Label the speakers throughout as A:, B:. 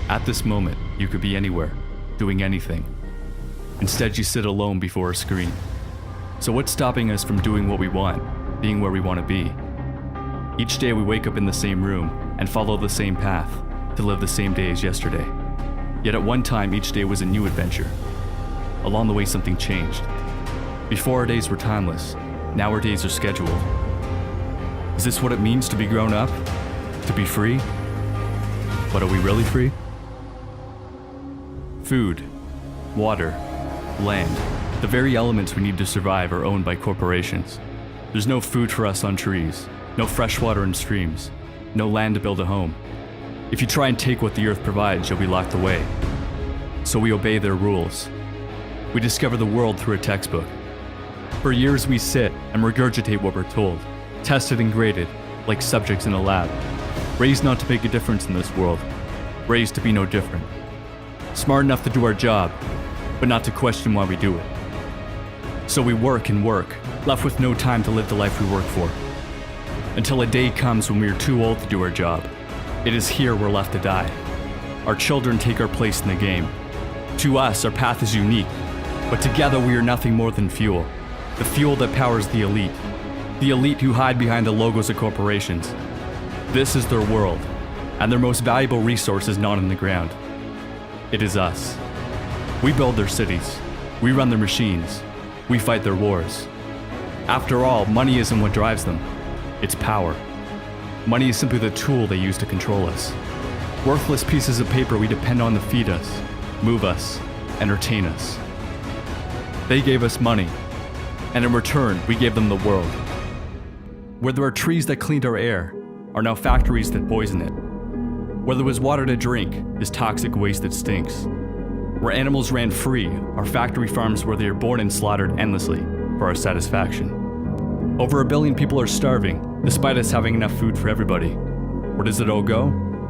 A: At this moment, you could be anywhere, doing anything. Instead, you sit alone before a screen. So what's stopping us from doing what we want, being where we want to be? Each day we wake up in the same room and follow the same path to live the same day as yesterday. Yet at one time, each day was a new adventure. Along the way, something changed. Before our days were timeless, now our days are scheduled. Is this what it means to be grown up? To be free? But are we really free? Food, water, land, the very elements we need to survive are owned by corporations. There's no food for us on trees, no fresh water in streams, no land to build a home. If you try and take what the earth provides, you'll be locked away. So we obey their rules. We discover the world through a textbook. For years we sit and regurgitate what we're told, tested and graded like subjects in a lab, raised not to make a difference in this world, raised to be no different. Smart enough to do our job, but not to question why we do it. So we work and work, left with no time to live the life we work for. Until a day comes when we are too old to do our job. It is here we're left to die. Our children take our place in the game. To us, our path is unique, but together we are nothing more than fuel. The fuel that powers the elite who hide behind the logos of corporations. This is their world, and their most valuable resource is not in the ground. It is us. We build their cities, we run their machines, we fight their wars. After all, money isn't what drives them, it's power. Money is simply the tool they use to control us. Worthless pieces of paper we depend on to feed us, move us, entertain us. They gave us money, and in return, we gave them the world. Where there are trees that cleaned our air, are now factories that poison it. Where there was water to drink, is toxic waste that stinks. Where animals ran free, are factory farms where they are born and slaughtered endlessly for our satisfaction. Over 1 billion people are starving, despite us having enough food for everybody. Where does it all go?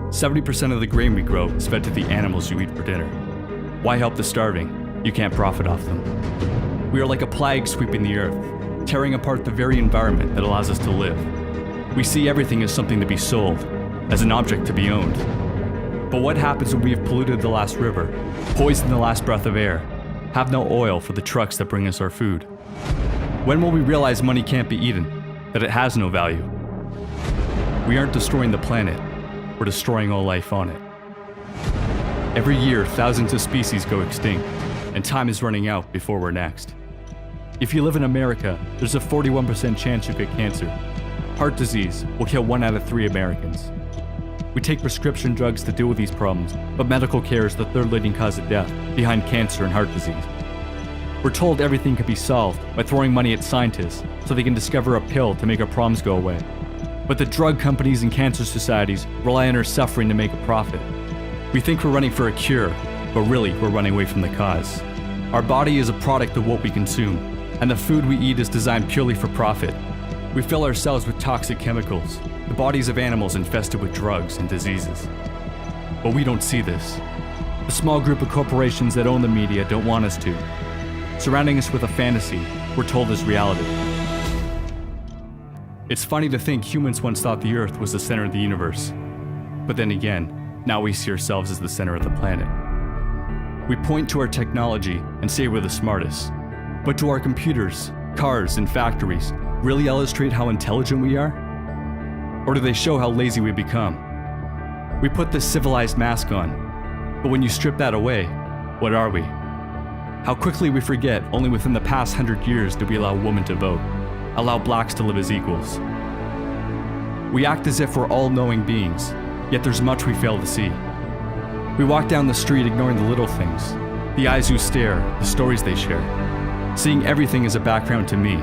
A: 70% of the grain we grow is fed to the animals you eat for dinner. Why help the starving? You can't profit off them. We are like a plague sweeping the earth, tearing apart the very environment that allows us to live. We see everything as something to be sold, as an object to be owned. But what happens when we have polluted the last river, poisoned the last breath of air, have no oil for the trucks that bring us our food? When will we realize money can't be eaten, that it has no value? We aren't destroying the planet, we're destroying all life on it. Every year, thousands of species go extinct, and time is running out before we're next. If you live in America, there's a 41% chance you get cancer. Heart disease will kill 1 out of 3 Americans. We take prescription drugs to deal with these problems, but medical care is the 3rd leading cause of death, behind cancer and heart disease. We're told everything can be solved by throwing money at scientists so they can discover a pill to make our problems go away. But the drug companies and cancer societies rely on our suffering to make a profit. We think we're running for a cure, but really we're running away from the cause. Our body is a product of what we consume, and the food we eat is designed purely for profit. We fill ourselves with toxic chemicals, the bodies of animals infested with drugs and diseases. But we don't see this. The small group of corporations that own the media don't want us to. Surrounding us with a fantasy we're told is reality. It's funny to think humans once thought the Earth was the center of the universe. But then again, now we see ourselves as the center of the planet. We point to our technology and say we're the smartest. But do our computers, cars, and factories really illustrate how intelligent we are? Or do they show how lazy we become? We put this civilized mask on, but when you strip that away, what are we? How quickly we forget only within the past 100 years did we allow women to vote, allow blacks to live as equals. We act as if we're all-knowing beings, yet there's much we fail to see. We walk down the street ignoring the little things, the eyes who stare, the stories they share, seeing everything as a background to me.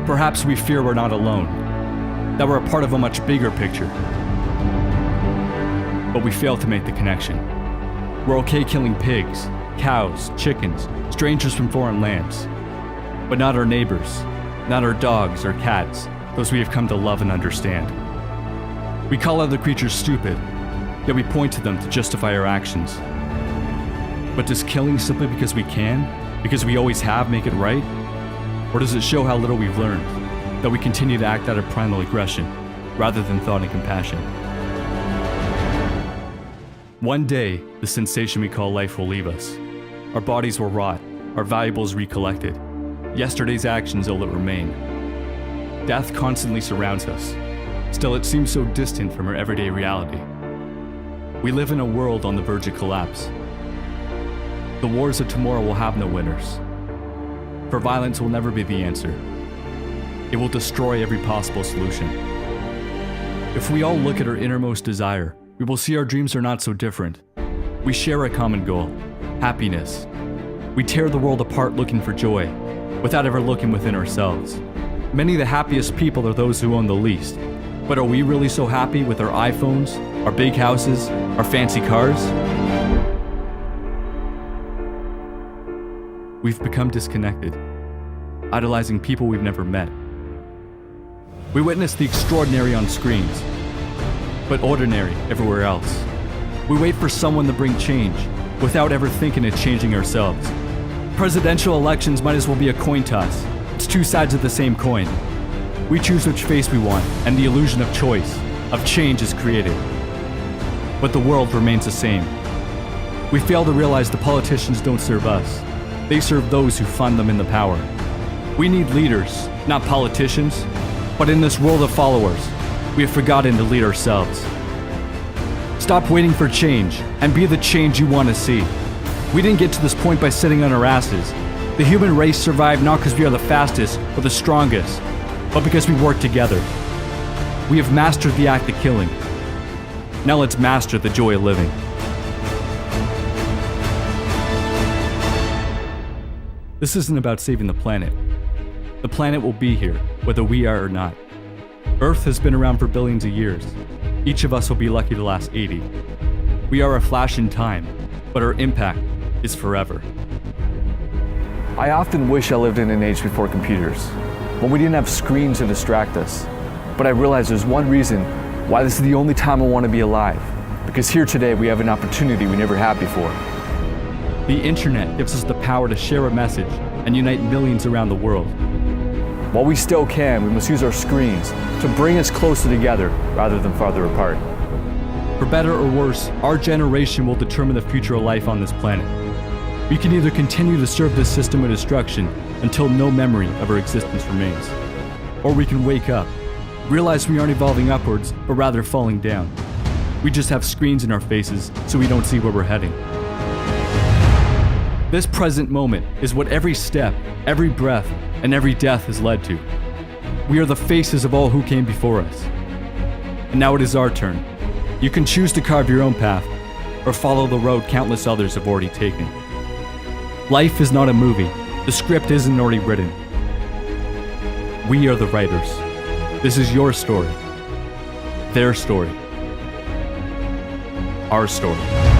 A: Perhaps we fear we're not alone, that we're a part of a much bigger picture. But we fail to make the connection. We're okay killing pigs, cows, chickens, strangers from foreign lands, but not our neighbors, not our dogs or cats, those we have come to love and understand. We call other creatures stupid, yet we point to them to justify our actions. But does killing simply because we can, because we always have, make it right? Or does it show how little we've learned, that we continue to act out of primal aggression, rather than thought and compassion? One day, the sensation we call life will leave us. Our bodies will rot, our valuables recollected. Yesterday's actions will remain. Death constantly surrounds us. Still, it seems so distant from our everyday reality. We live in a world on the verge of collapse. The wars of tomorrow will have no winners. For violence will never be the answer. It will destroy every possible solution. If we all look at our innermost desire, we will see our dreams are not so different. We share a common goal, happiness. We tear the world apart looking for joy, without ever looking within ourselves. Many of the happiest people are those who own the least. But are we really so happy with our iPhones, our big houses, our fancy cars? We've become disconnected, idolizing people we've never met. We witness the extraordinary on screens, but ordinary everywhere else. We wait for someone to bring change, without ever thinking of changing ourselves. Presidential elections might as well be a coin toss. It's two sides of the same coin. We choose which face we want, and the illusion of choice, of change is created. But the world remains the same. We fail to realize the politicians don't serve us. They serve those who fund them in the power. We need leaders, not politicians. But in this world of followers, we have forgotten to lead ourselves. Stop waiting for change, and be the change you want to see. We didn't get to this point by sitting on our asses. The human race survived not because we are the fastest or the strongest, but because we work together. We have mastered the act of killing. Now let's master the joy of living. This isn't about saving the planet. The planet will be here, whether we are or not. Earth has been around for billions of years. Each of us will be lucky to last 80. We are a flash in time, but our impact is forever.
B: I often wish I lived in an age before computers, when we didn't have screens to distract us. But I realize there's one reason why this is the only time I want to be alive. Because here today we have an opportunity we never had before.
A: The internet gives us the power to share a message and unite millions around the world.
B: While we still can, we must use our screens to bring us closer together rather than farther apart.
A: For better or worse, our generation will determine the future of life on this planet. We can either continue to serve this system of destruction until no memory of our existence remains, or we can wake up, realize we aren't evolving upwards, but rather falling down. We just have screens in our faces so we don't see where we're heading. This present moment is what every step, every breath, and every death has led to. We are the faces of all who came before us. And now it is our turn. You can choose to carve your own path, or follow the road countless others have already taken. Life is not a movie. The script isn't already written. We are the writers. This is your story. Their story. Our story.